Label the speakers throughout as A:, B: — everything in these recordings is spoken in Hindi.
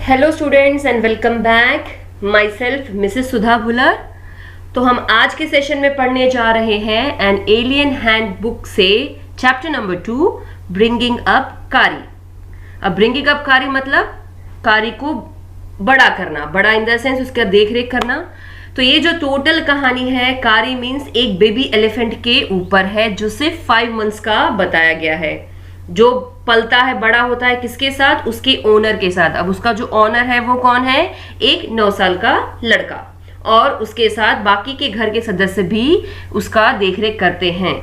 A: Hello students and welcome back. Myself Mrs Sudha Bhullar. तो हम आज के सेशन में पढ़ने जा रहे हैं एन एलियन हैंडबुक से चैप्टर नंबर 2 ब्रिंगिंग अप कारी। अब ब्रिंगिंग अप कारी मतलब कारी को बड़ा करना, बड़ा इन द सेंस उसका देख रेख करना। तो ये जो टोटल कहानी है, कारी मीन्स एक बेबी एलिफेंट के ऊपर है जो सिर्फ 5 मंथ्स का बताया गया है, जो पलता है, बड़ा होता है किसके साथ? उसके ओनर के साथ। अब उसका जो ओनर है वो कौन है? एक 9 साल का लड़का, और उसके साथ बाकी के घर के सदस्य भी उसका देखरेख करते हैं।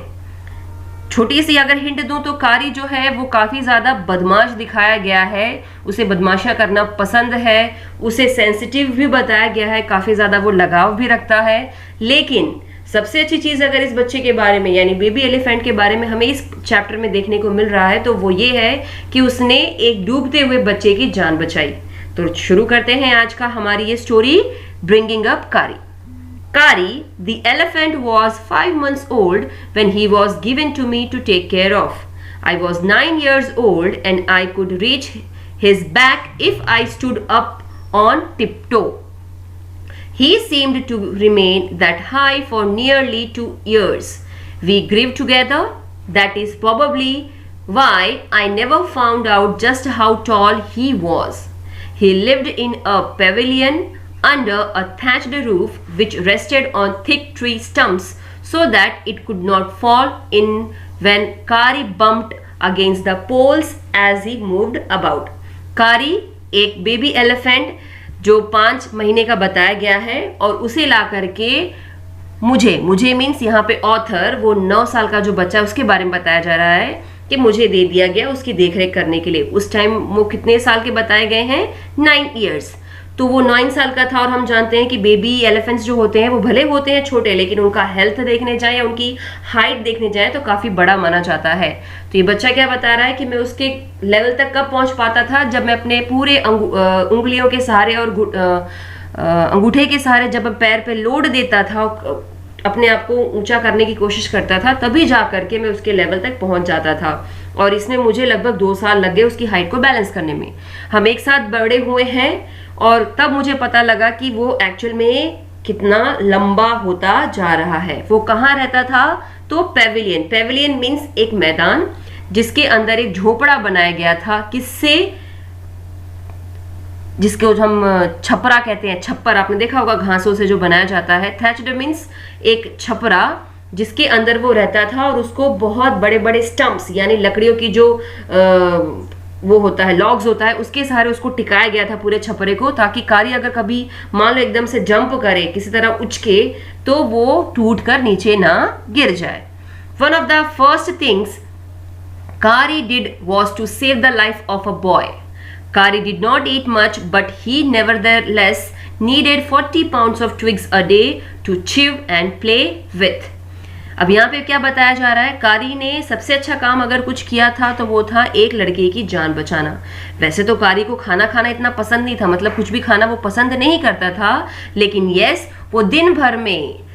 A: छोटी सी अगर हिंट दूं तो कारी जो है वो काफी ज्यादा बदमाश दिखाया गया है, उसे बदमाशियां करना पसंद है, उसे सेंसिटिव भी बताया गया है, काफी ज्यादा वो लगाव भी रखता है। लेकिन सबसे अच्छी चीज अगर इस बच्चे के बारे में यानी बेबी एलिफेंट के बारे में हमें इस चैप्टर में देखने को मिल रहा है तो वो ये है कि उसने एक डूबते हुए बच्चे की जान बचाई। तो शुरू करते हैं आज का हमारी ये स्टोरी, ब्रिंगिंग अप कारी। Kari, the elephant, was 5 months old when he was given to me to take care of. I was 9 years old and I could reach his back if I stood up on tiptoe. He seemed to remain that high for nearly 2 years. We grew together. That is probably why I never found out just how tall he was. He lived in a pavilion under a thatched roof which rested on thick tree stumps so that it could not fall in when Kari bumped against the poles as he moved about. Kari एक बेबी एलिफेंट जो 5 महीने का बताया गया है, और उसे ला करके मुझे मीन्स यहाँ पे ऑथर वो 9 साल का जो बच्चा उसके बारे में बताया जा रहा है कि मुझे दे दिया गया उसकी देखरेख करने के लिए। उस टाइम वो कितने साल के बताए गए हैं? 9 इयर्स। तो वो 9 साल का था, और हम जानते हैं कि बेबी एलिफेंट्स जो होते हैं वो भले होते हैं छोटे, लेकिन उनका हेल्थ देखने जाए या उनकी हाइट देखने जाए तो काफी बड़ा माना जाता है। तो ये बच्चा क्या बता रहा है कि मैं उसके लेवल तक कब पहुंच पाता था? जब मैं अपने पूरे उंगलियों के सहारे और अंगूठे के सहारे जब मैं पैर पे लोड देता था, अपने आप को ऊंचा करने की कोशिश करता था, तभी जा करके मैं उसके लेवल तक पहुंच जाता था। और इसमें मुझे लगभग 2 साल लग गए उसकी हाइट को बैलेंस करने में। हम एक साथ बड़े हुए हैं और तब मुझे पता लगा कि वो एक्चुअल में कितना लंबा होता जा रहा है। वो कहाँ रहता था? तो पेविलियन। पेविलियन मीन्स एक मैदान जिसके अंदर एक झोपड़ा बनाया गया था। किससे? जिसको हम छपरा कहते हैं। छप्पर आपने देखा होगा, घासों से जो बनाया जाता है। थैच्ड मीन्स एक छपरा जिसके अंदर वो रहता था, और उसको बहुत बड़े बड़े स्टम्प्स यानी लकड़ियों की जो वो होता है, लॉग्स होता है, उसके सहारे उसको टिकाया गया था पूरे छपरे को, ताकि कारी अगर कभी मान लो एकदम से जंप करे किसी तरह उछके तो वो टूट कर नीचे ना गिर जाए। One of the first things Kari did was to save the life of a boy. Kari did not eat much, but he nevertheless needed 40 pounds of twigs a day to chew and play with. अब यहाँ पे क्या बताया जा रहा है? कारी ने सबसे अच्छा काम अगर कुछ किया था तो वो था एक लड़के की जान बचाना। वैसे तो कारी को खाना खाना इतना पसंद नहीं था, मतलब कुछ भी खाना वो पसंद नहीं करता था, लेकिन यस वो दिन भर में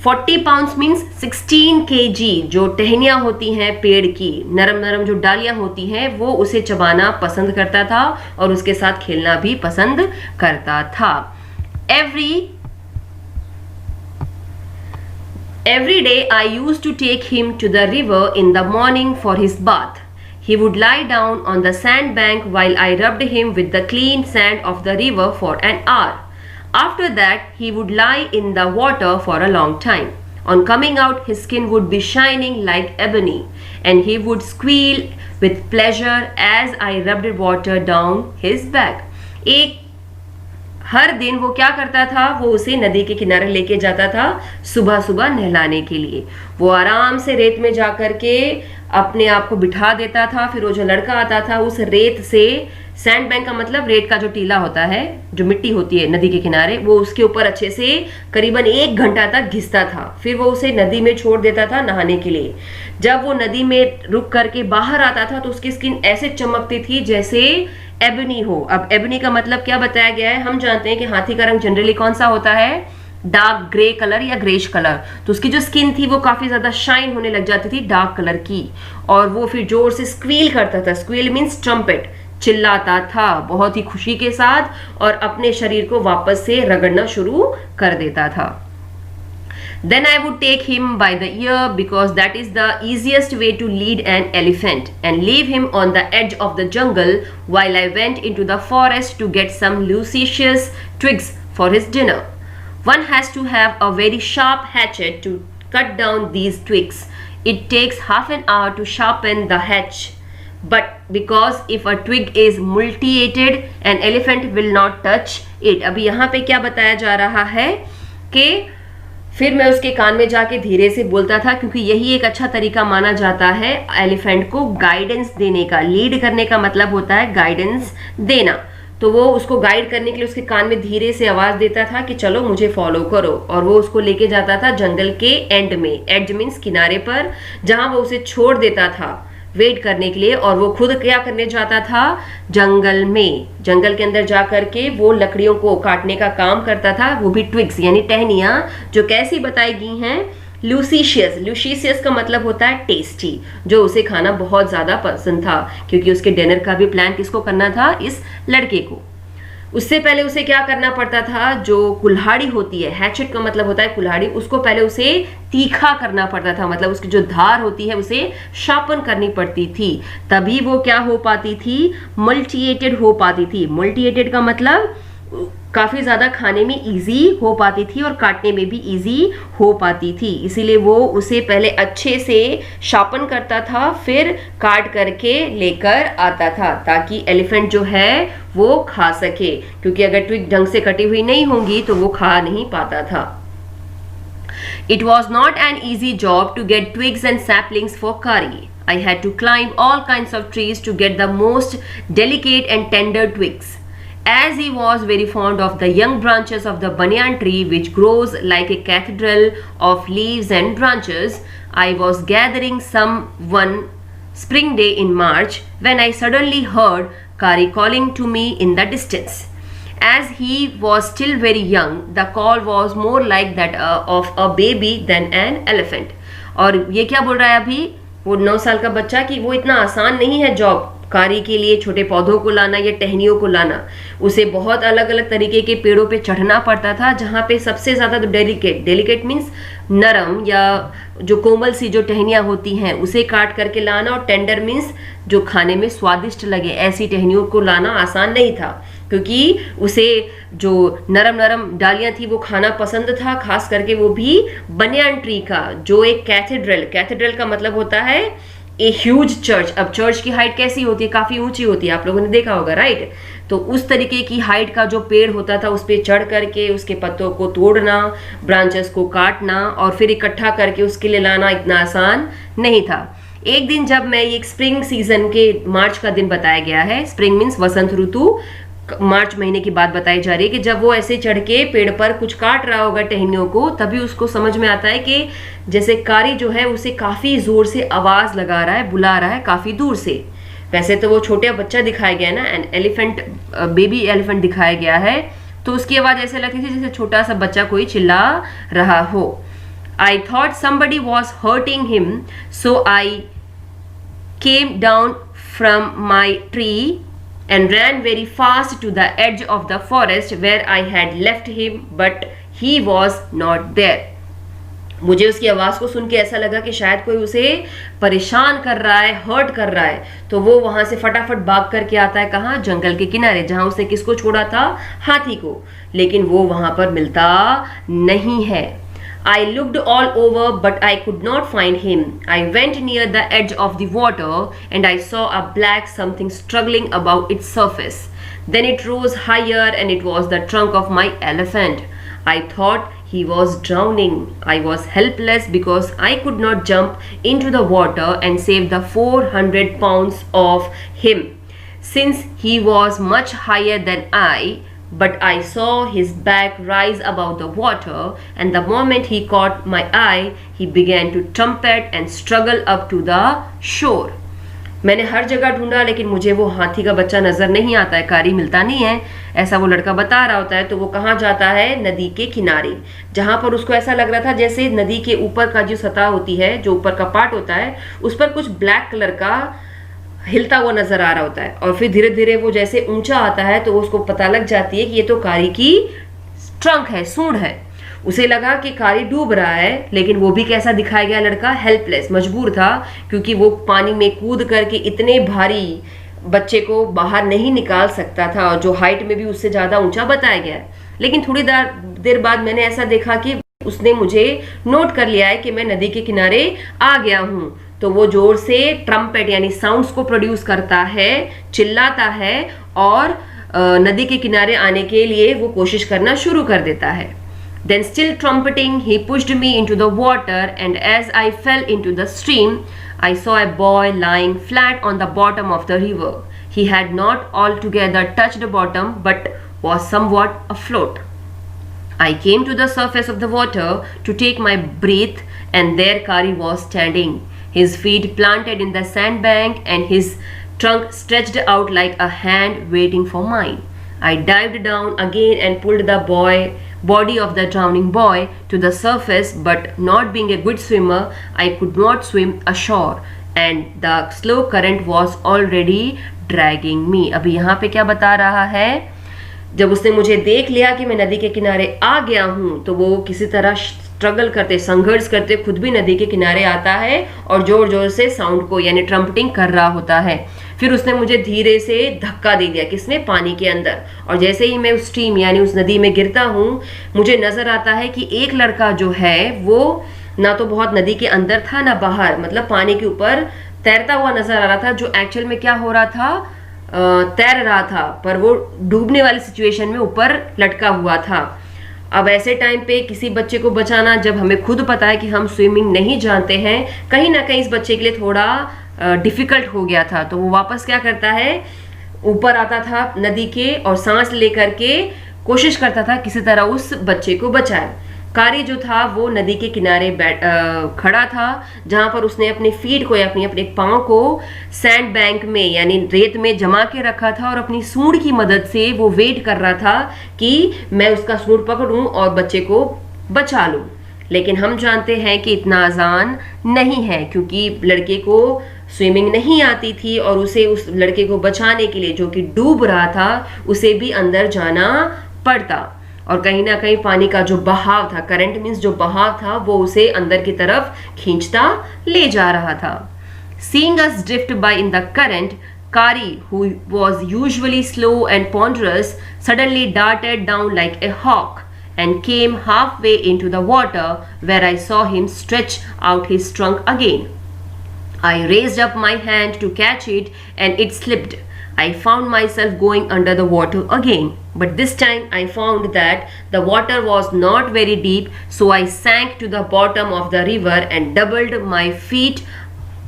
A: 40 पाउंड्स मीन्स 16 kg जो टहनियाँ होती हैं पेड़ की, नरम नरम जो डालियाँ होती हैं, वो उसे चबाना पसंद करता था और उसके साथ खेलना भी पसंद करता था। Every day I used to take him to the river in the morning for his bath. He would lie down on the sandbank while I rubbed him with the clean sand of the river for an hour. After that, he would lie in the water for a long time. On coming out, his skin would be shining like ebony, and he would squeal with pleasure as I rubbed water down his back. हर दिन वो क्या करता था? वो उसे नदी के किनारे लेके जाता था सुबह सुबह नहलाने के लिए। वो आराम से रेत में जाकर के अपने आप को बिठा देता था। फिर वो जो लड़का आता था उस रेत से, सैंड बैंक का मतलब रेत का जो टीला होता है, जो मिट्टी होती है नदी के किनारे, वो उसके ऊपर अच्छे से करीबन 1 घंटा तक घिसता था। फिर वो उसे नदी में छोड़ देता था नहाने के लिए। जब वो नदी में रुक करके बाहर आता था तो उसकी स्किन ऐसे चमकती थी जैसे एबनी हो। अब एबनी का मतलब क्या बताया गया है? हम जानते हैं कि हाथी का रंग जनरली कौन सा होता है? डार्क ग्रे कलर या ग्रेश कलर। तो उसकी जो स्किन थी वो काफी ज्यादा शाइन होने लग जाती थी डार्क कलर की, और वो फिर जोर से स्क्वील करता था। स्क्वील मीन्स ट्रम्पेट, चिल्लाता था बहुत ही खुशी के साथ और अपने शरीर को वापस से रगड़ना शुरू कर देता था। Then I would take him by the ear because that is the easiest way to lead an elephant and leave him on the edge of the jungle while I went into the forest to get some luscious twigs for his dinner. One has to have a very sharp hatchet to cut down these twigs. It takes half an hour to sharpen the hatch. But because if a twig is mutilated, an elephant will not touch it. अभी यहाँ पे क्या बताया जा रहा है कि फिर मैं उसके कान में जाके धीरे से बोलता था, क्योंकि यही एक अच्छा तरीका माना जाता है एलिफेंट को गाइडेंस देने का। लीड करने का मतलब होता है गाइडेंस देना। तो वो उसको गाइड करने के लिए उसके कान में धीरे से आवाज देता था कि चलो मुझे फॉलो करो, और वो उसको लेके जाता था जंगल के एंड में। एंड मीन्स किनारे पर, जहां वो उसे छोड़ देता था वेट करने के लिए, और वो खुद क्या करने जाता था, जंगल में, जंगल के अंदर जा करके वो लकड़ियों को काटने का काम करता था, वो भी ट्विग्स यानी टहनियां, जो कैसी बताई गई हैं, लूसिशियस। लूसिशियस का मतलब होता है टेस्टी, जो उसे खाना बहुत ज्यादा पसंद था, क्योंकि उसके डिनर का भी प्लान किसको करना था, इस लड़के को। उससे पहले उसे क्या करना पड़ता था, जो कुल्हाड़ी होती है, हैचेट का मतलब होता है कुल्हाड़ी, उसको पहले उसे तीखा करना पड़ता था, मतलब उसकी जो धार होती है उसे शार्पन करनी पड़ती थी, तभी वो क्या हो पाती थी, मल्टीएटेड हो पाती थी। मल्टीएटेड का मतलब काफी ज्यादा खाने में इजी हो पाती थी और काटने में भी इजी हो पाती थी, इसीलिए वो उसे पहले अच्छे से शार्पन करता था, फिर काट करके लेकर आता था, ताकि एलिफेंट जो है वो खा सके, क्योंकि अगर ट्विग ढंग से कटी हुई नहीं होंगी तो वो खा नहीं पाता था। It was not an easy job to get twigs and saplings for curry. I had to climb all kinds of trees to get the most delicate and tender twigs. As he was very fond of the young branches of the banyan tree, which grows like a cathedral of leaves and branches, I was gathering some one spring day in March when I suddenly heard Kari calling to me in the distance. As he was still very young, the call was more like that of a baby than an elephant. और ये क्या बोल रहा है अभी वो 9 साल का बच्चा, कि वो इतना आसान नहीं है जॉब कारी के लिए, छोटे पौधों को लाना या टहनियों को लाना। उसे बहुत अलग अलग तरीके के पेड़ों पे चढ़ना पड़ता था, जहाँ पे सबसे ज़्यादा तो डेलिकेट मीन्स नरम या जो कोमल सी जो टहनियाँ होती हैं उसे काट करके लाना, और टेंडर मीन्स जो खाने में स्वादिष्ट लगे, ऐसी टहनियों को लाना आसान नहीं था, क्योंकि उसे जो नरम नरम डालियाँ थी वो खाना पसंद था, खास करके वो भी बनियान ट्री का, जो एक कैथेड्रल का मतलब होता है ए ह्यूज चर्च। अब चर्च की हाइट कैसी होती है, काफी ऊंची होती है, आप लोगों ने देखा होगा राइट। तो उस तरीके की हाइट का जो पेड़ होता था उस पे चढ़ करके उसके पत्तों को तोड़ना, ब्रांचेस को काटना और फिर इकट्ठा करके उसके लिए लाना इतना आसान नहीं था। एक दिन जब मैं एक स्प्रिंग सीजन के मार्च का दिन बताया गया है, स्प्रिंग मीन्स वसंत ऋतु, मार्च महीने की बात बताई जा रही है कि जब वो ऐसे चढ़ के पेड़ पर कुछ काट रहा होगा टहनियों को, तभी उसको समझ में आता है कि जैसे कारी जो है उसे काफी जोर से आवाज लगा रहा है, बुला रहा है काफी दूर से। वैसे तो वो छोटा बच्चा दिखाया गया है ना, एन एलिफेंट, बेबी एलिफेंट दिखाया गया है, तो उसकी आवाज ऐसे लगती थी जैसे छोटा सा बच्चा कोई चिल्ला रहा हो। I thought somebody was hurting him, so I came down from my tree and ran very fast to the edge of the forest where I had left him, but he was not there. मुझे उसकी आवाज को सुन के ऐसा लगा कि शायद कोई उसे परेशान कर रहा है, हर्ट कर रहा है, तो वो वहां से फटाफट भाग करके आता है, कहाँ, जंगल के किनारे, जहां उसने किसको छोड़ा था, हाथी को, लेकिन वो वहां पर मिलता नहीं है। I looked all over, but I could not find him. I went near the edge of the water and I saw a black something struggling above its surface. Then it rose higher and it was the trunk of my elephant. I thought he was drowning. I was helpless because I could not jump into the water and save the 400 pounds of him, since he was much higher than I. But I saw his back rise above the water, and the moment he caught my eye, he began to trumpet and struggle up to the shore. मैंने हर जगह ढूंढा लेकिन मुझे वो हाथी का बच्चा नजर नहीं आता है, कारी मिलता नहीं है, ऐसा वो लड़का बता रहा होता है। तो वो कहाँ जाता है, नदी के किनारे, जहां पर उसको ऐसा लग रहा था जैसे नदी के ऊपर का जो सतह होती है, जो ऊपर का पार्ट होता है, उस पर कुछ ब्लैक कलर का हिलता हुआ नजर आ रहा होता है, और फिर धीरे धीरे वो जैसे ऊंचा आता है तो उसको पता लग जाती है कि ये तो कारी की ट्रंक है, सूंड है। उसे लगा कि कारी डूब रहा है, लेकिन वो भी कैसा दिखाया गया लड़का, हेल्पलेस, मजबूर था, क्योंकि वो पानी में कूद करके इतने भारी बच्चे को बाहर नहीं निकाल सकता था, और जो हाइट में भी उससे ज्यादा ऊंचा बताया गया है। लेकिन थोड़ी देर बाद मैंने ऐसा देखा कि उसने मुझे नोट कर लिया है कि मैं नदी के किनारे आ गया हूं, तो वो जोर से ट्रम्पेट यानी साउंड्स को प्रोड्यूस करता है, चिल्लाता है, और नदी के किनारे आने के लिए वो कोशिश करना शुरू कर देता है। Then still trumpeting, he pushed me into the water, and as I fell into the stream, I saw a boy lying flat on the bottom of the river. He had not altogether touched the bottom, but was somewhat afloat. I came to the surface of the water to take my breath, and there Kari was standing, his feet planted in the sandbank and his trunk stretched out like a hand waiting for mine. I dived down again and pulled the body of the drowning boy to the surface, but not being a good swimmer, I could not swim ashore, and the slow current was already dragging me. अभी यहाँ पे क्या बता रहा है, जब उसने मुझे देख लिया कि मैं नदी के किनारे आ गया हूं, तो वो किसी तरह स्ट्रगल करते, संघर्ष करते खुद भी नदी के किनारे आता है और जोर जोर से साउंड को यानी ट्रम्पटिंग कर रहा होता है। फिर उसने मुझे धीरे से धक्का दे दिया, किसने, पानी के अंदर, और जैसे ही मैं उस स्ट्रीम यानी उस नदी में गिरता हूँ, मुझे नजर आता है कि एक लड़का जो है वो ना तो बहुत नदी के अंदर था ना बाहर, मतलब पानी के ऊपर तैरता हुआ नजर आ रहा था, जो एक्चुअल में क्या हो रहा था, तैर रहा था, पर वो डूबने वाली सिचुएशन में ऊपर लटका हुआ था। अब ऐसे टाइम पे किसी बच्चे को बचाना, जब हमें खुद पता है कि हम स्विमिंग नहीं जानते हैं, कहीं ना कहीं इस बच्चे के लिए थोड़ा डिफिकल्ट हो गया था, तो वो वापस क्या करता है, ऊपर आता था नदी के और सांस लेकर के कोशिश करता था किसी तरह उस बच्चे को बचाए। कारी जो था वो नदी के किनारे खड़ा था, जहां पर उसने अपने फीट को या अपने पांव को सैंड बैंक में यानी रेत में जमा के रखा था, और अपनी सूंड की मदद से वो वेट कर रहा था कि मैं उसका सूंड पकड़ूं और बच्चे को बचा लूं। लेकिन हम जानते हैं कि इतना आसान नहीं है, क्योंकि लड़के को स्विमिंग नहीं आती थी, और उसे उस लड़के को बचाने के लिए, जो कि डूब रहा था, उसे भी अंदर जाना पड़ता, और कहीं ना कहीं पानी का जो बहाव था, करंट मीन्स जो बहाव था, वो उसे अंदर की तरफ खींचता ले जा रहा था। Seeing us drift by in the current, Kari, who was usually slow and ponderous, suddenly darted down like a hawk and came halfway into the water, where I saw him stretch out his trunk again. I raised up my hand to catch it, and it slipped. I found myself going under the water again, but this time I found that the water was not very deep, so I sank to the bottom of the river and doubled my feet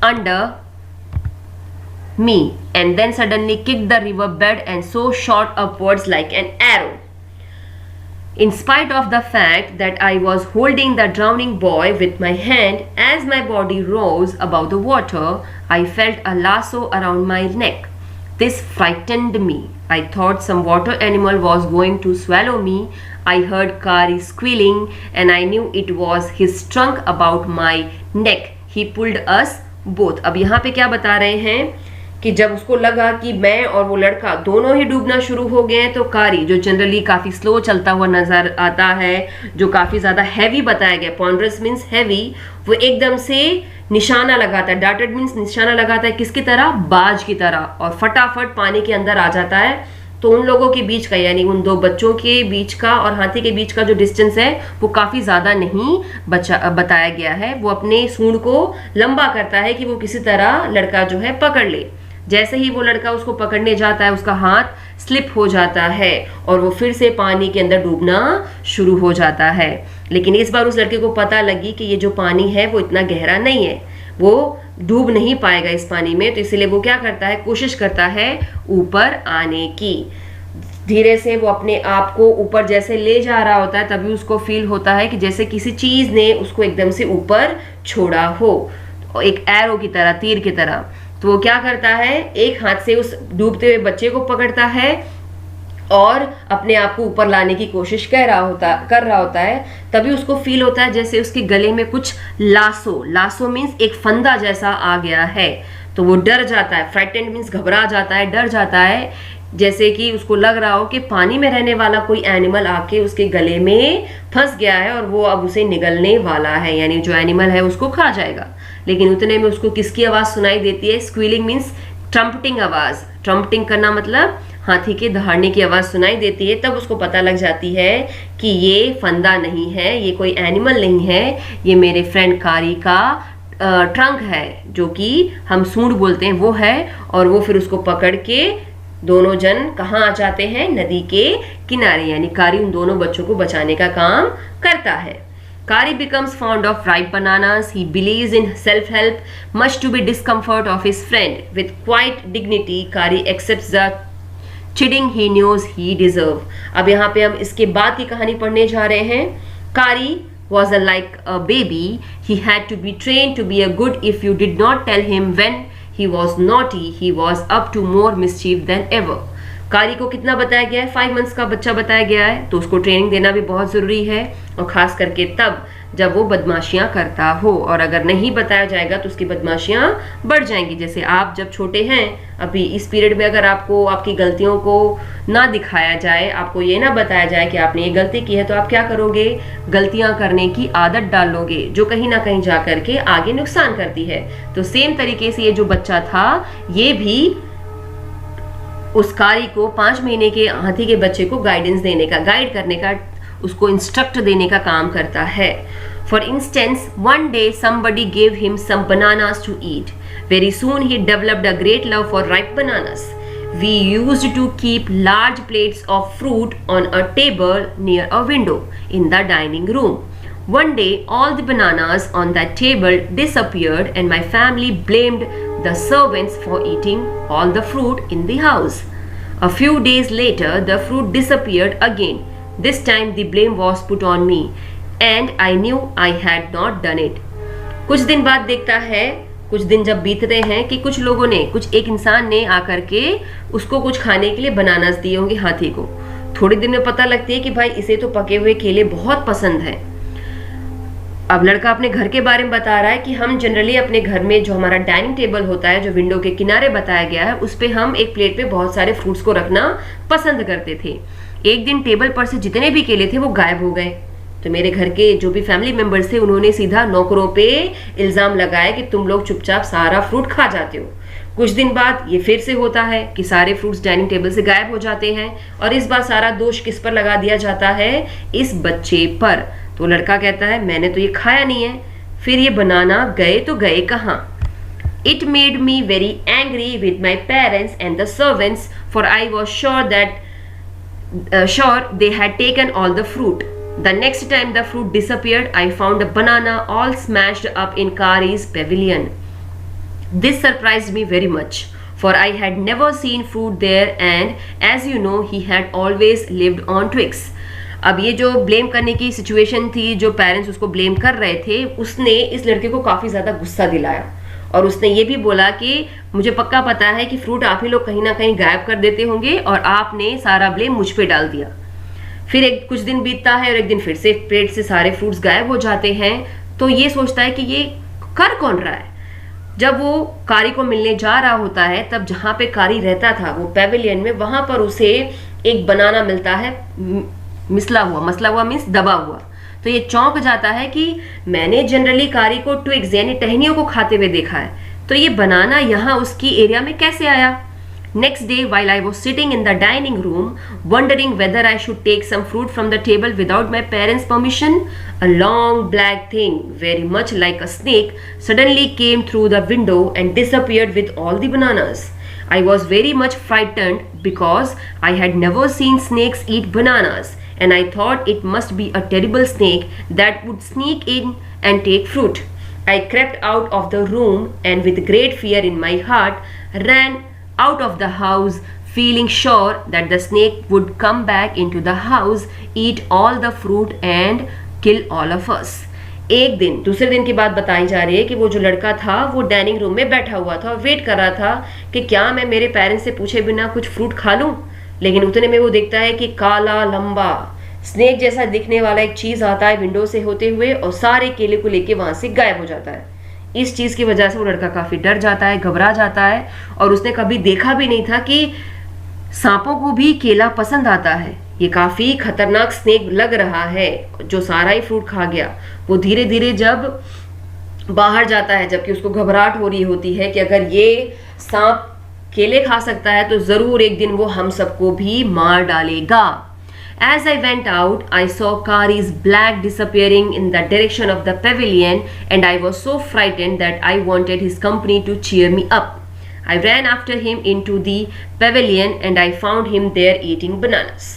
A: under me, and then suddenly kicked the river bed and so shot upwards like an arrow. In spite of the fact that I was holding the drowning boy with my hand, as my body rose above the water, I felt a lasso around my neck. This frightened me. I thought some water animal was going to swallow me. I heard Kari squealing, and I knew it was his trunk about my neck. He pulled us both. अब यहाँ पे क्या बता रहे हैं कि जब उसको लगा कि मैं और वो लड़का दोनों ही डूबना शुरू हो गए हैं, तो कारी, जो जनरली काफी स्लो चलता हुआ नजर आता है, जो काफी ज्यादा हैवी बताया गया, पॉन्डरस मीन्स हैवी, वो एकदम से निशाना लगाता है, डार्टेड मीन्स निशाना लगाता है, किसकी तरह, बाज की तरह, और फटाफट पानी के अंदर आ जाता है। तो उन लोगों के बीच का यानी उन दो बच्चों के बीच का और हाथी के बीच का जो डिस्टेंस है वो काफी ज्यादा नहीं बताया गया है। वो अपने सूंड को लंबा करता है कि वो किसी तरह लड़का जो है पकड़ ले। जैसे ही वो लड़का उसको पकड़ने जाता है, उसका हाथ स्लिप हो जाता है और वो फिर से पानी के अंदर डूबना शुरू हो जाता है। लेकिन इस बार उस लड़के को पता लगी कि ये जो पानी है वो इतना गहरा नहीं है, वो डूब नहीं पाएगा इस पानी में, तो इसलिए वो क्या करता है, कोशिश करता है ऊपर आने की। धीरे से वो अपने आप को ऊपर जैसे ले जा रहा होता है, तभी उसको फील होता है कि जैसे किसी चीज ने उसको एकदम से ऊपर छोड़ा हो, एक एरो की तरह, तीर की तरह। तो वो क्या करता है, एक हाथ से उस डूबते हुए बच्चे को पकड़ता है और अपने आप को ऊपर लाने की कोशिश कर रहा होता है। तभी उसको फील होता है जैसे उसके गले में कुछ लासो मीन्स एक फंदा जैसा आ गया है। तो वो डर जाता है, फ्राइटेंड मीन्स घबरा जाता है, डर जाता है, जैसे कि उसको लग रहा हो कि पानी में रहने वाला कोई एनिमल आके उसके गले में फंस गया है और वो अब उसे निगलने वाला है, यानी जो एनिमल है उसको खा जाएगा। लेकिन उतने में उसको किसकी आवाज सुनाई देती है? स्क्वीलिंग मीन्स ट्रम्पटिंग आवाज। ट्रम्पटिंग करना मतलब हाथी के दहाड़ने की आवाज सुनाई देती है। तब उसको पता लग जाती है कि ये फंदा नहीं है, ये कोई एनिमल नहीं है, ये मेरे फ्रेंड कारी का ट्रंक है, जो कि हम सूंड बोलते हैं, वो है। और वो फिर उसको पकड़ के दोनों जन कहाँ आ जाते हैं? नदी के किनारे, यानी कारी उन दोनों बच्चों को बचाने का काम करता है। Kari becomes fond of ripe bananas. He believes in self-help, much to the discomfort of his friend. With quiet dignity, Kari accepts the chiding he knows he deserves. अब यहाँ पे हम इसके बाद की कहानी पढ़ने जा रहे हैं। Kari was like a baby. He had to be trained to be a good. If you did not tell him when he was naughty, he was up to more mischief than ever. कारी को कितना बताया गया है? 5 मंथ्स का बच्चा बताया गया है, तो उसको ट्रेनिंग देना भी बहुत ज़रूरी है, और ख़ास करके तब जब वो बदमाशियां करता हो। और अगर नहीं बताया जाएगा तो उसकी बदमाशियां बढ़ जाएंगी। जैसे आप जब छोटे हैं, अभी इस पीरियड में अगर आपको आपकी गलतियों को ना दिखाया जाए, आपको ये ना बताया जाए कि आपने ये गलती की है, तो आप क्या करोगे? गलतियां करने की आदत डाल लोगे, जो कहीं ना कहीं जा करके आगे नुकसान करती है। तो सेम तरीके से ये जो बच्चा था, ये भी उस कारी को 5 महीने के हाथी के बच्चे को गाइडेंस देने का, गाइड करने का, उसको इंस्ट्रक्ट देने का काम करता है। For instance, one day somebody gave him some bananas to eat. Very soon he developed a great love for ripe bananas. We used to keep large plates of fruit on a table near a window in the dining room. One day, all the bananas on that table disappeared and my family blamed the servants for eating all the fruit in the house. A few days later, the fruit disappeared again. This time the blame was put on me and I knew I had not done it. कुछ दिन बाद देखता है, कुछ दिन जब बीतते हैं, कि कुछ लोगों ने, एक इंसान ने आकर के उसको कुछ खाने के लिए बनानास दिए होंगे हाथी को। थोड़े दिन में पता लगती है कि भाई इसे तो पके हुए केले बहुत पसंद है। अब लड़का अपने घर के बारे में बता रहा है कि हम जनरली अपने घर में जो हमारा डाइनिंग टेबल होता है, जो विंडो के किनारे बताया गया है, उस पे हम एक प्लेट पे बहुत सारे फ्रूट्स को रखना पसंद करते थे। एक दिन टेबल पर से जितने भी केले थे वो गायब हो गए। तो मेरे घर के जो भी फैमिली मेंबर्स थे, उन्होंने सीधा नौकरों पे इल्जाम लगाया कि तुम लोग चुपचाप सारा फ्रूट खा जाते हो। कुछ दिन बाद ये फिर से होता है कि सारे फ्रूट्स डाइनिंग टेबल से गायब हो जाते हैं, और इस बार सारा दोष किस पर लगा दिया जाता है? इस बच्चे पर। तो लड़का कहता है मैंने तो ये खाया नहीं है। फिर ये बनाना गए तो गए कहाँ? It made me very angry with my parents and the servants, for I was sure they had taken all the fruit. The next time the fruit disappeared, I found a banana all smashed up in Kari's pavilion. This surprised me very much, for I had never seen fruit there, and as you know, he had always lived on twigs. अब ये जो ब्लेम करने की सिचुएशन थी, जो पेरेंट्स उसको ब्लेम कर रहे थे, उसने इस लड़के को काफ़ी ज़्यादा गुस्सा दिलाया, और उसने ये भी बोला कि मुझे पक्का पता है कि फ्रूट आप ही लोग कहीं ना कहीं गायब कर देते होंगे और आपने सारा ब्लेम मुझ पे डाल दिया। फिर कुछ दिन बीतता है और एक दिन फिर से प्लेट से सारे फ्रूट्स गायब हो जाते हैं। तो ये सोचता है कि ये कर कौन रहा है। जब वो कारी को मिलने जा रहा होता है, तब जहाँ पे कारी रहता था, वो पेविलियन में, वहां पर उसे एक बनाना मिलता है, मसला हुआ मीन्स दबा हुआ। तो ये चौंक जाता है कि मैंने जनरली कारी को ट्विग्स यानी टहनियों को खाते हुए देखा है, तो ये बनाना यहाँ उसकी एरिया में कैसे आया? Next day, while I was sitting in the dining room, wondering whether I should take some fruit from the table without my parents' permission, a long black thing, very much like a snake, suddenly came through the window and disappeared with all the bananas. I was very much frightened because I had never seen snakes eat bananas, and I thought it must be a terrible snake that would sneak in and take fruit. I crept out of the room and with great fear in my heart ran out of the house, feeling sure that the snake would come back into the house, eat all the fruit and kill all of us. एक दिन, दूसरे दिन की बात बताई जा रही है कि वो जो लड़का था वो डाइनिंग रूम में बैठा हुआ था और वेट कर रहा था कि क्या मैं मेरे पेरेंट्स से पूछे बिना कुछ फ्रूट खा लूं। लेकिन उतने में वो देखता है कि काला लंबा स्नेक जैसा दिखने वाला एक चीज आता है विंडो से होते हुए और सारे केले को लेके वहां से गायब हो जाता है। इस चीज की वजह से वो लड़का काफी डर जाता है, घबरा जाता है, और उसने कभी देखा भी नहीं था कि सांपों को भी केला पसंद आता है। ये काफी खतरनाक स्नेक लग रहा है जो सारा ही फ्रूट खा गया। वो धीरे धीरे जब बाहर जाता है, जबकि उसको घबराहट हो रही होती है कि अगर ये सांप केले खा सकता है तो जरूर एक दिन वो हम सबको भी मार डालेगा। As I went out, I saw Kari's black disappearing in the direction of the pavilion, and I was so frightened that I wanted his company to cheer me up. I ran after him into the pavilion and I found him there eating bananas.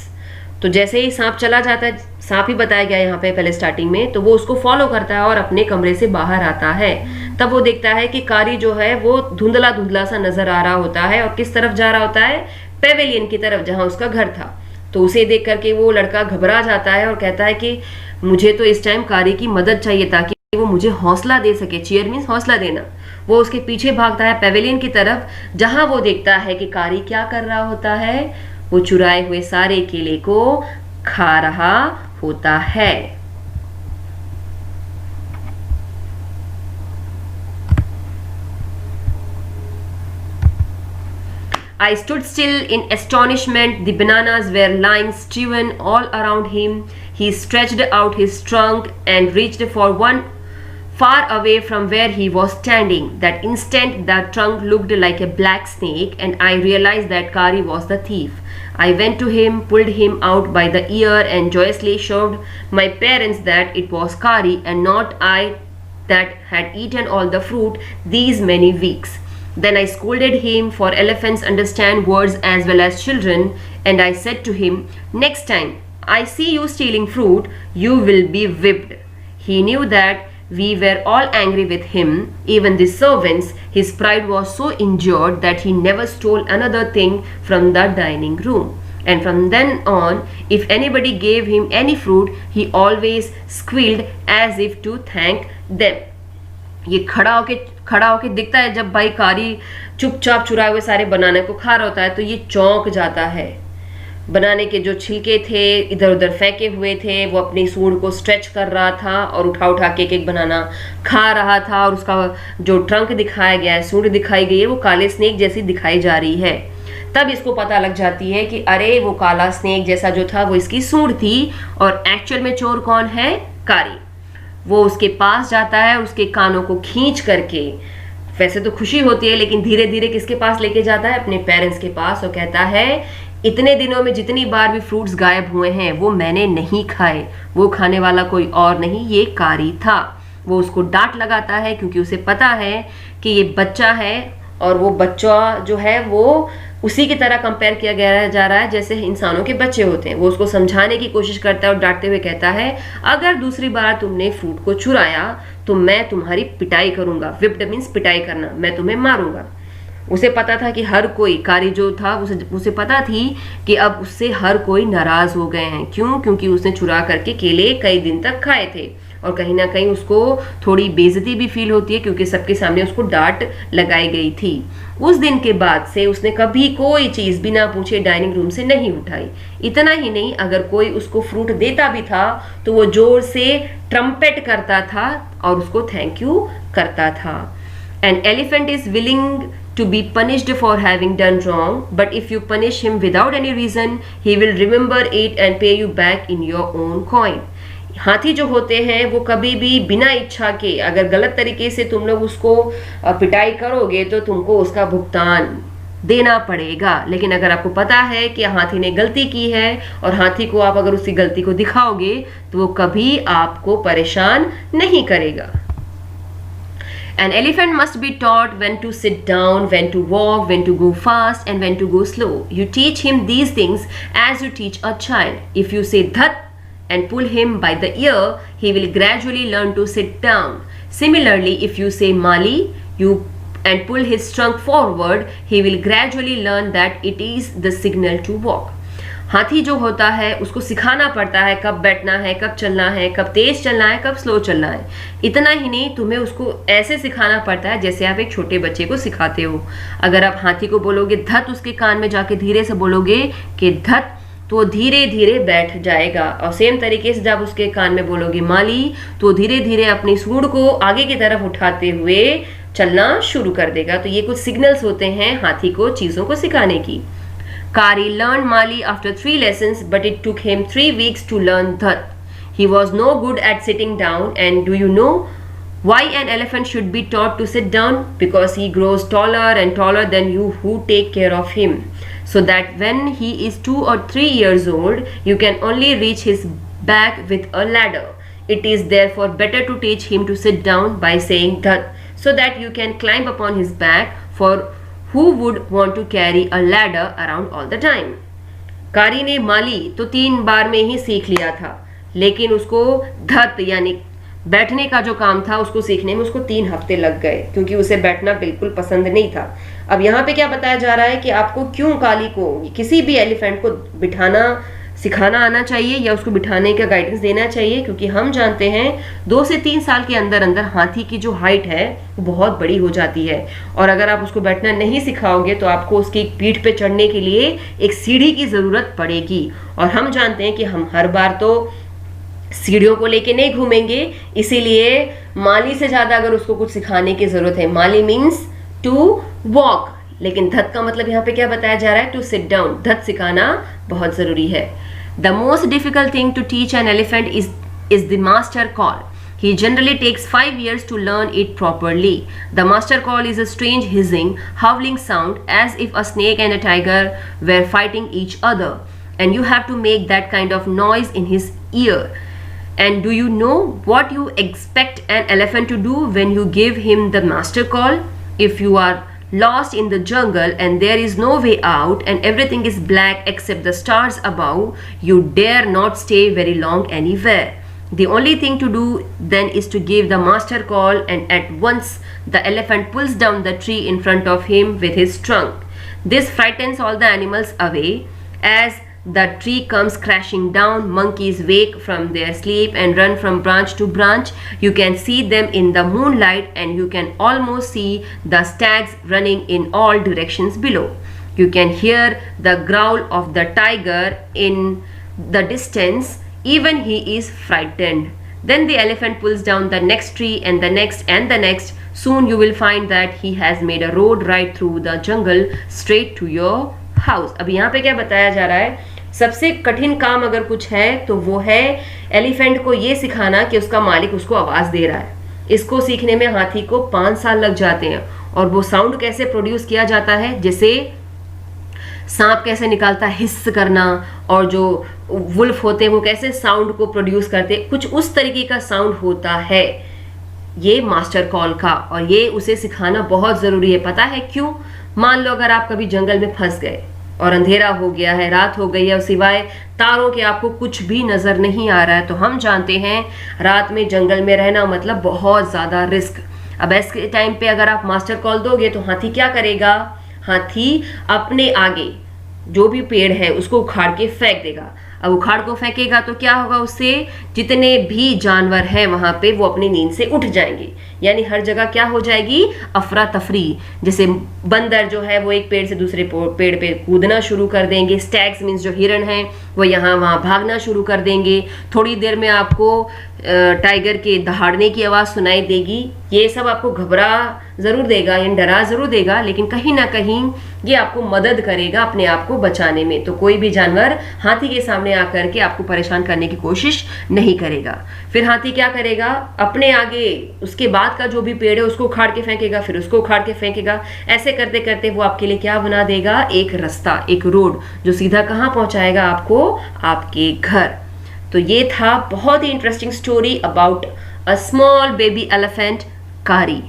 A: तो जैसे ही सांप चला जाता है, सांप ही बताया गया यहाँ पे पहले स्टार्टिंग में, तो वो उसको फॉलो करता है और अपने कमरे से बाहर आता है। तब वो देखता है कि कारी जो है वो धुंधला धुंधला सा नजर आ रहा होता है और किस तरफ जा रहा होता है, पेवेलियन की तरफ जहां उसका घर था। तो उसे देख करके वो लड़का घबरा जाता है और कहता है कि मुझे तो इस टाइम कारी की मदद चाहिए ताकि वो मुझे हौसला दे सके। चीयर मीन्स हौसला देना। वो उसके पीछे भागता है पेवेलियन की तरफ, जहां वो देखता है कि कारी क्या कर रहा होता है, वो चुराए हुए सारे केले को खा रहा होता है। I stood still in astonishment. The bananas were lying strewn all around him. He stretched out his trunk and reached for one far away from where he was standing. That instant, the trunk looked like a black snake, and I realized that Kari was the thief. I went to him, pulled him out by the ear, and joyously showed my parents that it was Kari and not I that had eaten all the fruit these many weeks. Then I scolded him, for elephants understand words as well as children, and I said to him, "Next time I see you stealing fruit, you will be whipped." He knew that we were all angry with him, even the servants. His pride was so injured that he never stole another thing from the dining room. And from then on, if anybody gave him any fruit, he always squealed as if to thank them. ये खड़ा होके दिखता है जब भाई कारी चुपचाप चुराए हुए सारे बनाने को खा रहा होता है, तो ये चौंक जाता है। बनाने के जो छिलके थे इधर उधर फेंके हुए थे, वो अपनी सूंड को स्ट्रेच कर रहा था और उठा उठा के एक एक बनाना खा रहा था, और उसका जो ट्रंक दिखाया गया है, सूंड दिखाई गई है, वो काले स्नेक जैसी दिखाई जा रही है। तब इसको पता लग जाती है कि अरे वो काला स्नेक जैसा जो था वो इसकी सूंड थी, और एक्चुअल में चोर कौन है, कारी। वो उसके पास जाता है, उसके कानों को खींच करके, वैसे तो खुशी होती है लेकिन धीरे धीरे किसके पास लेके जाता है, अपने पेरेंट्स के पास, और कहता है इतने दिनों में जितनी बार भी फ्रूट्स गायब हुए हैं वो मैंने नहीं खाए, वो खाने वाला कोई और नहीं, ये कारी था। वो उसको डांट लगाता है क्योंकि उसे पता है कि ये बच्चा है, और वो बच्चा जो है वो उसी की तरह कंपेयर किया गया जा रहा है जैसे इंसानों के बच्चे होते हैं। वो उसको समझाने की कोशिश करता है और डांटते हुए कहता है, अगर दूसरी बार तुमने फ्रूट को चुराया तो मैं तुम्हारी पिटाई करूंगा। विप्ड मीन्स पिटाई करना, मैं तुम्हें मारूंगा। उसे पता था कि हर कोई, कारी जो था उसे पता थी कि अब उससे हर कोई नाराज हो गए हैं। क्यों? क्योंकि उसने चुरा करके केले कई दिन तक खाए थे, और कहीं ना कहीं उसको थोड़ी बेइज्जती भी फील होती है क्योंकि सबके सामने उसको डांट लगाई गई थी। उस दिन के बाद से उसने कभी कोई चीज बिना पूछे डाइनिंग रूम से नहीं उठाई। इतना ही नहीं, अगर कोई उसको फ्रूट देता भी था तो वो जोर से ट्रम्पेट करता था और उसको थैंक यू करता था। An elephant is willing to be punished for having done wrong, but if you punish him without any reason, he will remember it and pay you back in your own coin. हाथी जो होते हैं वो कभी भी बिना इच्छा के, अगर गलत तरीके से तुम लोग उसको पिटाई करोगे तो तुमको उसका भुगतान देना पड़ेगा। लेकिन अगर आपको पता है कि हाथी ने गलती की है और हाथी को आप अगर उसकी गलती को दिखाओगे तो वो कभी आपको परेशान नहीं करेगा। An elephant must be taught when to sit down, when to walk, when to go fast, and when to go slow. You teach him these things as you teach a child. If you say dhat and pull him by the ear, he will gradually learn to sit down. Similarly, if you say mali, and pull his trunk forward, he will gradually learn that it is the signal to walk. हाथी जो होता है उसको सिखाना पड़ता है कब बैठना है, कब चलना है, कब तेज चलना है, कब स्लो चलना है। इतना ही नहीं, तुम्हें उसको ऐसे सिखाना पड़ता है जैसे आप एक छोटे बच्चे को सिखाते हो। अगर आप हाथी को बोलोगे धत, उसके कान में जाके धीरे से बोलोगे कि धत, तो धीरे धीरे बैठ जाएगा। और सेम तरीके से जब उसके कान में बोलोगे माली, तो धीरे धीरे अपनी सूंड को आगे की तरफ उठाते हुए चलना शुरू कर देगा। तो ये कुछ सिग्नल्स होते हैं हाथी को चीजों को सिखाने की। Kari learned Mali after 3 lessons, but it took him 3 weeks to learn Dhat. He was no good at sitting down, and do you know why an elephant should be taught to sit down? Because he grows taller and taller than you who take care of him. So that when he is 2 or 3 years old, you can only reach his back with a ladder. It is therefore better to teach him to sit down by saying Dhat, so that you can climb upon his back, for who would want to carry a ladder around all the time? कारी ने माली तो 3 बार में ही सीख लिया था, लेकिन उसको धत यानी बैठने का जो काम था उसको सीखने में उसको 3 हफ्ते लग गए, क्योंकि उसे बैठना बिल्कुल पसंद नहीं था। अब यहाँ पे क्या बताया जा रहा है कि आपको क्यों काली को किसी भी एलिफेंट को बिठाना सिखाना आना चाहिए या उसको बिठाने का गाइडेंस देना चाहिए, क्योंकि हम जानते हैं 2 से 3 साल के अंदर अंदर हाथी की जो हाइट है वो बहुत बड़ी हो जाती है। और अगर आप उसको बैठना नहीं सिखाओगे तो आपको उसकी पीठ पे चढ़ने के लिए एक सीढ़ी की जरूरत पड़ेगी। और हम जानते हैं कि हम हर बार तो सीढ़ियों को लेके नहीं घूमेंगे, इसीलिए माली से ज्यादा अगर उसको कुछ सिखाने की जरूरत है। माली मीन्स टू वॉक, लेकिन धत का मतलब यहाँ पे क्या बताया जा रहा है? To sit down. धत सिखाना बहुत जरूरी है। The most difficult thing to teach an elephant is the master call. He generally takes 5 years to learn it properly. The master call is a strange hissing, howling sound as if a snake and a tiger were fighting each other, and you have to make that kind of noise in his ear. And do you know what you expect an elephant to do when you give him the master call? If you are lost in the jungle and there is no way out and everything is black except the stars above, you dare not stay very long anywhere. The only thing to do then is to give the master call, and at once the elephant pulls down the tree in front of him with his trunk. This frightens all the animals away. As the tree comes crashing down, monkeys wake from their sleep and run from branch to branch. You can see them in the moonlight, and you can almost see the stags running in all directions below. You can hear the growl of the tiger in the distance. Even he is frightened. Then the elephant pulls down the next tree and the next and the next. Soon you will find that he has made a road right through the jungle straight to your house. अब यहाँ पे क्या बताया जा रहा है? सबसे कठिन काम अगर कुछ है तो वो है एलिफेंट को ये सिखाना कि उसका मालिक उसको आवाज दे रहा है। इसको सीखने में हाथी को 5 साल लग जाते हैं। और वो साउंड कैसे प्रोड्यूस किया जाता है, जैसे सांप कैसे निकालता है हिस्स करना, और जो वुल्फ होते हैं वो कैसे साउंड को प्रोड्यूस करते, कुछ उस तरीके का साउंड होता है ये मास्टर कॉल का। और ये उसे सिखाना बहुत जरूरी है। पता है क्यों? मान लो अगर आप कभी जंगल में फंस गए और अंधेरा हो गया है, रात हो गई है, सिवाय तारों के आपको कुछ भी नजर नहीं आ रहा है, तो हम जानते हैं रात में जंगल में रहना मतलब बहुत ज्यादा रिस्क। अब ऐसे टाइम पे अगर आप मास्टर कॉल दोगे तो हाथी क्या करेगा? हाथी अपने आगे जो भी पेड़ है उसको उखाड़ के फेंक देगा। अब उखाड़ को फेंकेगा तो क्या होगा? उससे जितने भी जानवर हैं वहां पे वो अपनी नींद से उठ जाएंगे, यानी हर जगह क्या हो जाएगी? अफरा तफरी। जैसे बंदर जो है वो एक पेड़ से दूसरे पेड़ पे कूदना शुरू कर देंगे, स्टैग्स मीन्स जो हिरण हैं वो यहाँ वहाँ भागना शुरू कर देंगे, थोड़ी देर में आपको टाइगर के दहाड़ने की आवाज सुनाई देगी। ये सब आपको घबरा जरूर देगा, यानी डरा जरूर देगा, लेकिन कहीं ना कहीं ये आपको मदद करेगा अपने आप को बचाने में। तो कोई भी जानवर हाथी के सामने आकर के आपको परेशान करने की कोशिश नहीं करेगा। फिर हाथी क्या करेगा? अपने आगे उसके बाद का जो भी पेड़ है उसको उखाड़ के फेंकेगा, फिर उसको उखाड़ के फेंकेगा। ऐसे करते करते वो आपके लिए क्या बना देगा? एक रास्ता, एक रोड, जो सीधा कहाँ पहुंचाएगा आपको? आपके घर। तो ये था बहुत ही interesting story about a small baby elephant Kari.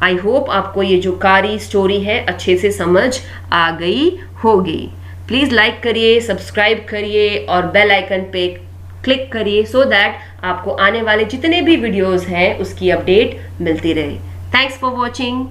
A: I hope आपको ये जो कारी स्टोरी है अच्छे से समझ आ गई होगी। प्लीज लाइक करिए, सब्सक्राइब करिए और बेल आइकन पे क्लिक करिए सो दैट आपको आने वाले जितने भी वीडियोस हैं उसकी अपडेट मिलती रहे। Thanks for watching.